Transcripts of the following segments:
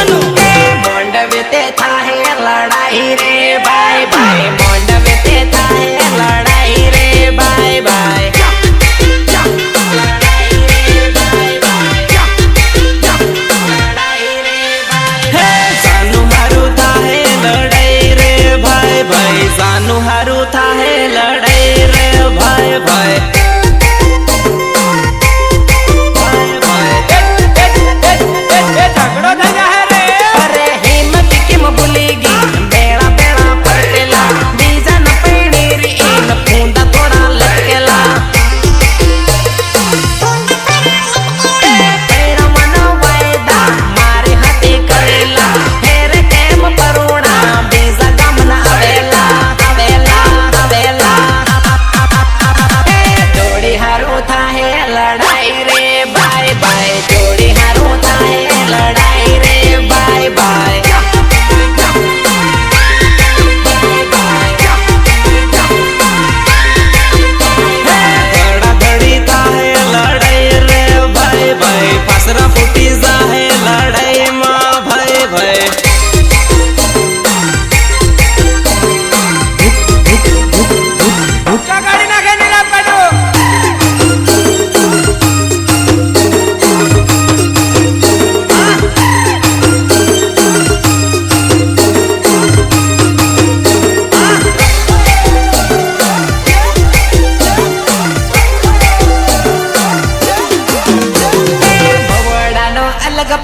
मोंडवे ते थाहे लड़ाई रे बाय बाय मोंडवे ते थाहे लड़ाई रे बाय बाय जानू हारू थाहे लड़ाई रे भाई भाई जानू हारू थाहे लड़ाई रे भाई भाई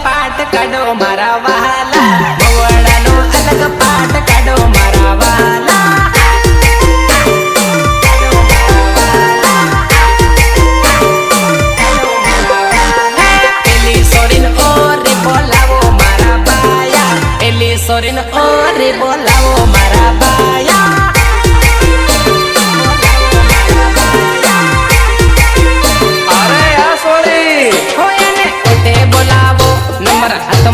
पाठ काढो मारा वाला भवडानो अलग पाठ काढो मारा वाला एली सोरिन ओरे बोलावो मारा बाया एली सोरिन ओरे बोलावो मारा बाया अरे या सोरी होया ने ओटे बोलावो नंबर हाथ